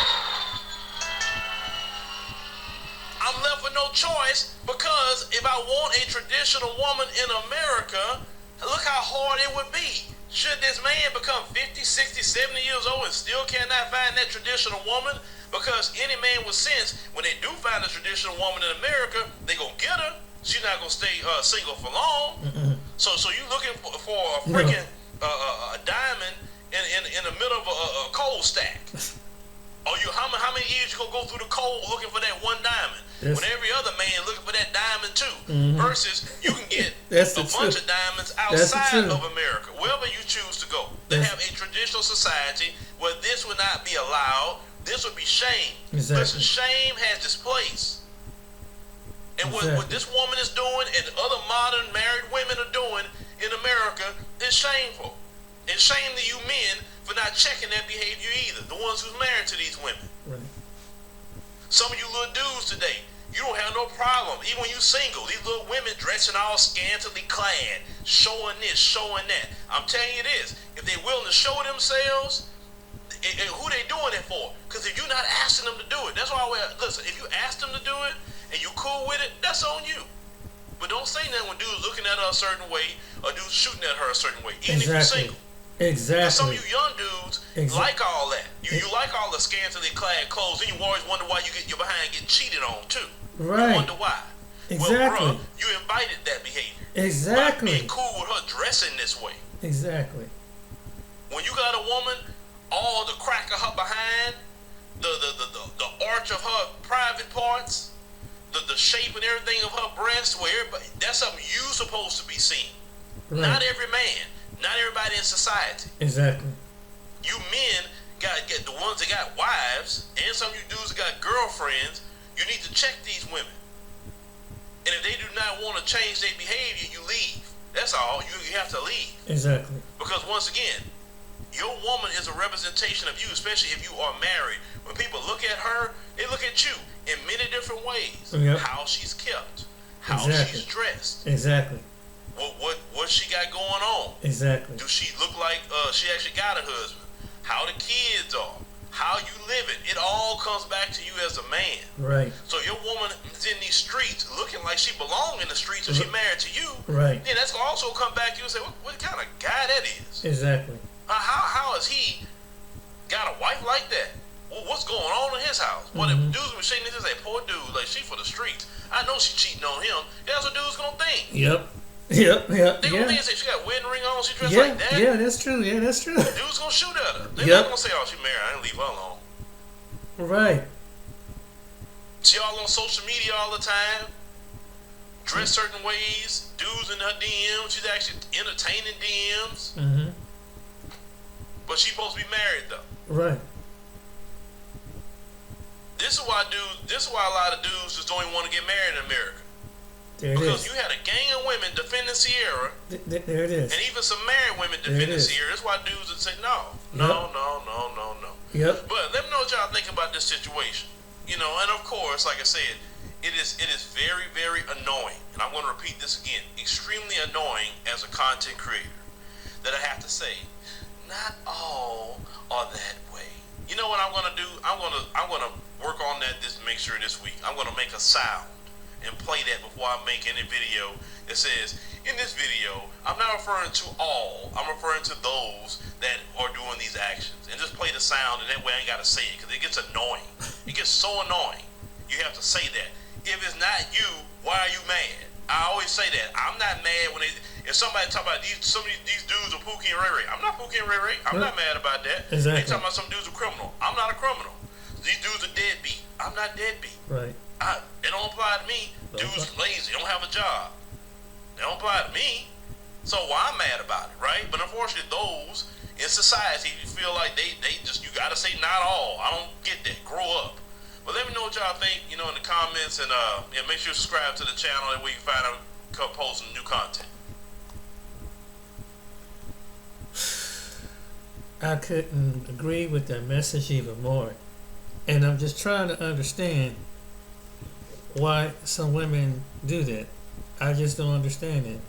I'm left with no choice, because if I want a traditional woman in America, look how hard it would be. Should this man become 50, 60, 70 years old and still cannot find that traditional woman? Because any man with sense, when they do find a traditional woman in America, they gonna get her. She's not gonna stay single for long. So you looking for a freaking a diamond in the middle of a coal stack. How many years you gonna go through the coal looking for that one diamond? Yes. When every other man looking for that diamond too. Versus you can get a bunch of diamonds outside of America, wherever you choose to go. They have a traditional society where this would not be allowed. This would be shame. Exactly. Listen, shame has this place. And what this woman is doing and other modern married women are doing in America is shameful. And shame to you men for not checking that behavior either. The ones who's married to these women. Right. Some of you little dudes today, you don't have no problem. Even when you single, these little women dressing all scantily clad, showing this, showing that. I'm telling you this, if they're willing to show themselves, and who they doing it for? Because if you're not asking them to do it, that's why listen, if you ask them to do it and you cool with it, that's on you. But don't say nothing when dudes looking at her a certain way or dudes shooting at her a certain way, even if you're single. Exactly. Some of you young dudes like all that. You like all the scantily clad clothes, and you always wonder why your behind get cheated on too. Right. You wonder why. Exactly. Well, bro, you invited that behavior. Exactly. By being cool with her dressing this way. Exactly. When you got a woman, all the crack of her behind, the arch of her private parts, the shape and everything of her breast, where that's something you supposed to be seeing. Right. Not every man, not everybody in society. Exactly. You men got the ones that got wives, and some of you dudes that got girlfriends. You need to check these women. And if they do not want to change their behavior, you leave. That's all. You have to leave. Exactly. Because once again, your woman is a representation of you, especially if you are married. When people look at her, they look at you in many different ways. Yep. How she's kept, how she's dressed. Exactly. What she got going on. Exactly. Do she look like she actually got a husband? How the kids are. How you living. It all comes back to you as a man. Right. So your woman is in these streets looking like she belongs in the streets if she married to you. Right. Then that's going to also come back to you and say, what kind of guy that is? Exactly. How has he got a wife like that? Well, what's going on in his house? Well, the dudes were shaking this, say, poor dude, like she for the streets. I know she cheating on him. That's what dude's going to think. Yep. Yep, yep, They gonna yeah. think say she got a wedding ring on, she dressed Yeah, like that. yeah, that's true. Yeah, that's true. Dude's gonna shoot at her. They're Yep. not gonna say, "Oh, she married. I didn't leave her alone." Right. She all on social media all the time, dress certain ways, dudes in her DMs. She's actually entertaining DMs, Mm-hmm. but she's supposed to be married though. Right. This is why a lot of dudes just don't even want to get married in America. There it Because is. you had a gang of women defending Sierra, There it is. and even some married women There it defending is. Sierra. That's why dudes would say no. Yep. But let me know what y'all think about this situation. You know, and of course, like I said, it is very, very annoying. And I'm going to repeat this again. Extremely annoying as a content creator that I have to say, not all are that way. You know what I'm going to do? I'm going to work on that make sure this week. I'm going to make a sound and play that before I make any video that says, in this video, I'm not referring to all, I'm referring to those that are doing these actions. And just play the sound, and that way I ain't got to say it, because it gets annoying. It gets so annoying. You have to say that. If it's not you, why are you mad? I always say that. I'm not mad if somebody talk about these dudes are Pookie and Ray Ray. I'm not Pookie and Ray Ray. I'm not mad about that. Exactly. They talking about some dudes are criminal. I'm not a criminal. These dudes are deadbeat. I'm not deadbeat. Right. It don't apply to me. Dudes lazy, don't have a job. They don't apply to me. So why I'm mad about it, right? But unfortunately, those in society feel like they just, you gotta say not all. I don't get that. Grow up. But let me know what y'all think, in the comments, and make sure you subscribe to the channel, that way you find out posting new content. I couldn't agree with that message even more. And I'm just trying to understand why some women do that. I just don't understand it.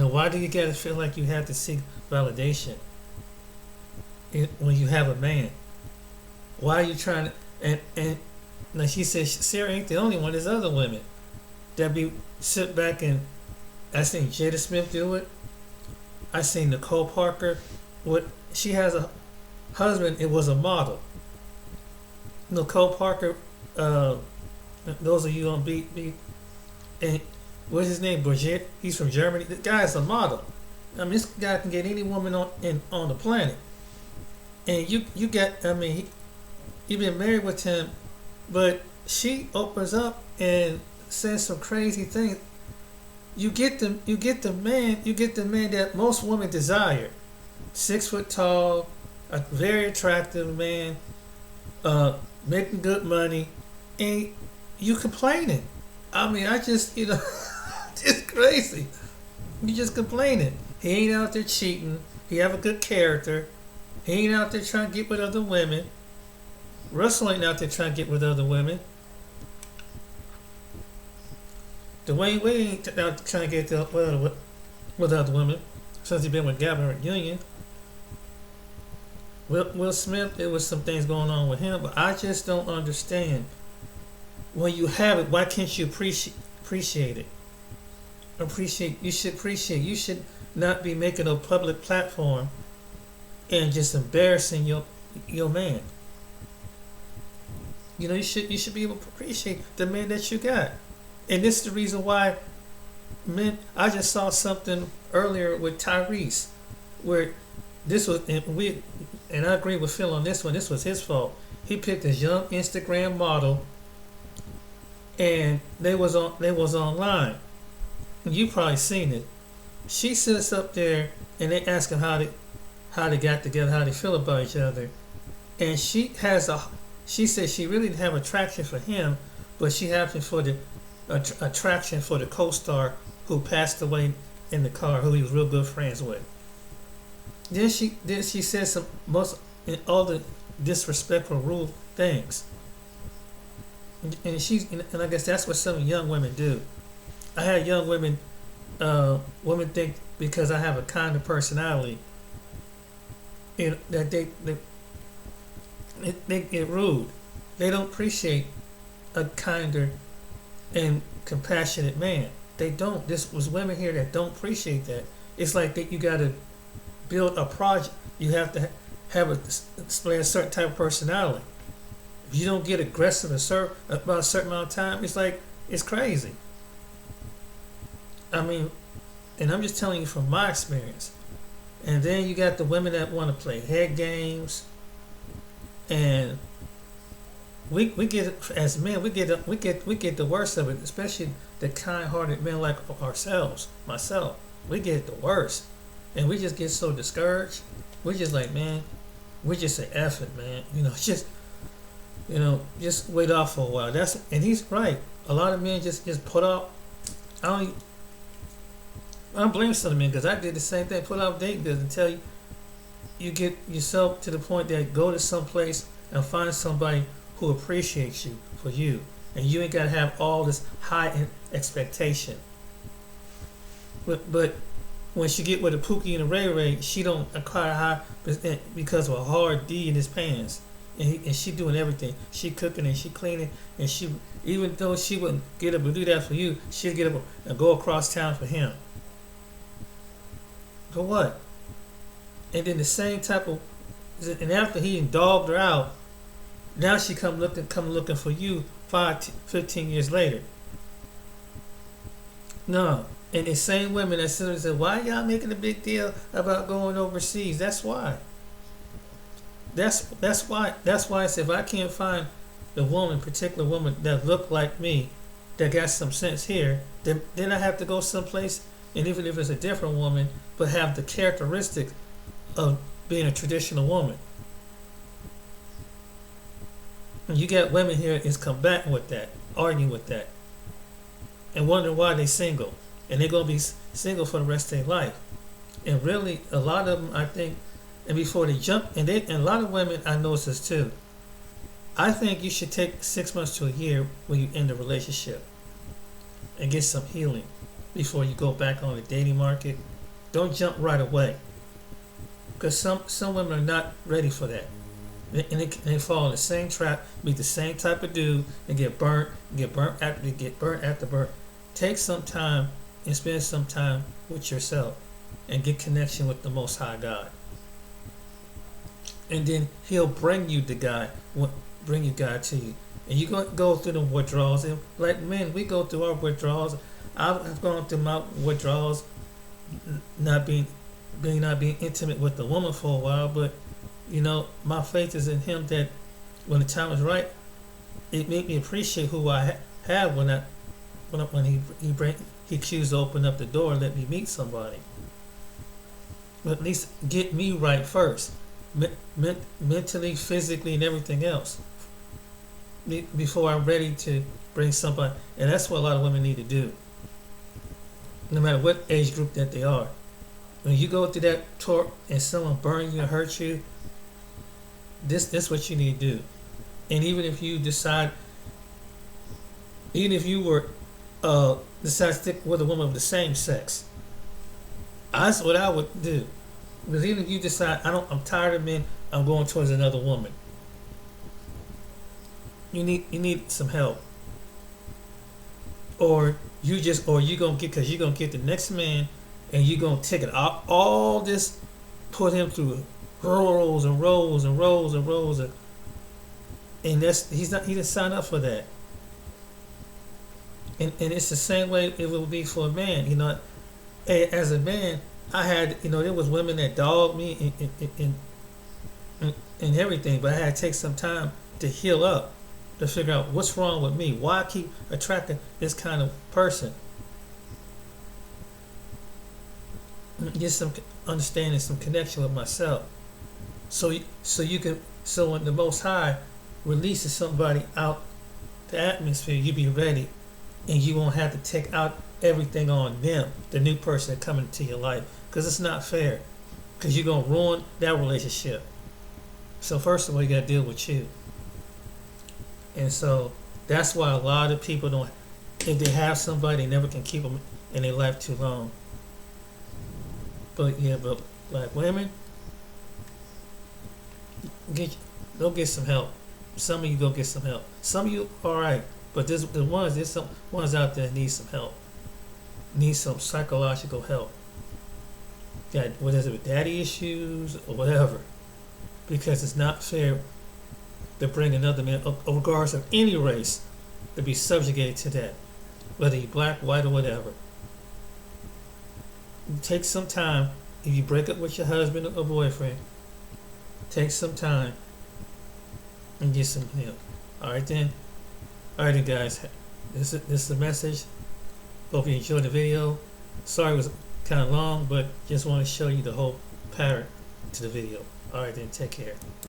Why do you gotta feel like you have to seek validation when you have a man? Why are you trying to? And like she said, Sarah ain't the only one. There's other women that sit back, and I seen Jada Smith do it. I seen Nicole Parker. She has a husband. It was a model. Nicole Parker. Those of you on beat, and what's his name? Brigitte. He's from Germany. The guy's a model. I mean, this guy can get any woman on the planet. And you get. I mean, you've been married with him, but she opens up and says some crazy things. You get the man that most women desire. 6 foot tall, a very attractive man, making good money, and you complaining. I mean, I just, it's crazy. You just complaining. He ain't out there cheating. He have a good character. He ain't out there trying to get with other women. Russell ain't out there trying to get with other women. Dwayne Wade ain't out there trying to get with other women since he been with Gabrielle Union. Will Smith, there was some things going on with him, but I just don't understand. When you have it, why can't you appreciate it? You should appreciate. You should not be making a public platform and just embarrassing your man. You should be able to appreciate the man that you got. And this is the reason why men. I just saw something earlier with Tyrese, where this was, and I agree with Phil on this one. This was his fault. He picked a young Instagram model, and they was online. You probably seen it. She sits up there, and they ask him how they got together, how they feel about each other, and she said she really didn't have attraction for him, but she had for the attraction for the co-star who passed away in the car, who he was real good friends with. Then she said some all the disrespectful, rude things, and I guess that's what some young women do. I had young women think because I have a kind of personality, that they get rude. They don't appreciate a kinder and compassionate man. They don't. This was women here that don't appreciate that. It's like that you got to build a project. You have to display a certain type of personality. If you don't get aggressive about a certain amount of time, it's crazy. I mean, and I'm just telling you from my experience. And then you got the women that want to play head games, and we get, as men, we get the worst of it, especially the kind-hearted men like ourselves, myself. We get the worst, and we just get so discouraged. We just like, man, we just say F it, man. Just wait off for a while. And he's right. A lot of men just put off. I don't blame some men, because I did the same thing. Put off dating until you get yourself to the point that go to some place and find somebody who appreciates you for you, and you ain't gotta have all this high expectation. But when she get with a Pookie and a Ray Ray, she don't acquire high because of a hard D in his pants, and she doing everything. She cooking and she cleaning, and she, even though she wouldn't get up and do that for you, she'd get up and go across town for him. For what? And then the same type of, and after he dogged her out, now she come looking for you 15 years later. No. And the same women that sit and say, why y'all making a big deal about going overseas? That's why. That's why I said, if I can't find the particular woman that look like me, that got some sense here, then I have to go someplace, and even if it's a different woman, but have the characteristics of being a traditional woman. And you got women here is combating with that, arguing with that, and wondering why they single. And they're going to be single for the rest of their life. And really, a lot of them, I think, and before they jump, and a lot of women, I notice this too. I think you should take 6 months to a year when you end a relationship and get some healing before you go back on the dating market. Don't jump right away, because some women are not ready for that, and they fall in the same trap, meet the same type of dude, and get burnt after burnt. Take some time and spend some time with yourself and get connection with the Most High God. And then He'll bring you God to you. And you're going to go through the withdrawals. And like men, we go through our withdrawals. I've gone through my withdrawals, not being intimate with the woman for a while, but my faith is in Him that when the time is right, it made me appreciate who I have when he chooses to open up the door and let me meet somebody. But at least get me right first, mentally, physically, and everything else, before I'm ready to bring somebody. And that's what a lot of women need to do, no matter what age group that they are. When you go through that torque and someone burns you and hurts you, this is what you need to do. And even if you decide, even if you were decide to stick with a woman of the same sex, that's what I would do. Because even if you decide, I'm tired of men, I'm going towards another woman, you need some help, or you're gonna get the next man, and you're gonna take it all this, put him through rows and rows and rows and rows, and he didn't sign up for that. And it's the same way it will be for a man. As a man, I had, there was women that dogged me and everything, but I had to take some time to heal up, to figure out what's wrong with me, why I keep attracting this kind of person. Get some understanding, some connection with myself, so when the Most High releases somebody out the atmosphere, you be ready. And you won't have to take out everything on them, the new person coming into your life, because it's not fair. Because you're gonna ruin that relationship. So first of all, you gotta deal with you. And so that's why a lot of people don't. If they have somebody, they never can keep them in their life too long. But like women, go get some help. Some of you go get some help. Some of you, all right. But there's some ones out there that need some help, need some psychological help. Got, what is it, daddy issues or whatever, because it's not fair to bring another man, regardless of any race, to be subjugated to that, whether he's black, white, or whatever. take some time. If you break up with your husband or boyfriend, take some time and get some help. Alright then? Alright then guys. This is the message. Hope you enjoyed the video. Sorry it was kind of long, but just want to show you the whole pattern to the video. Alright then, take care.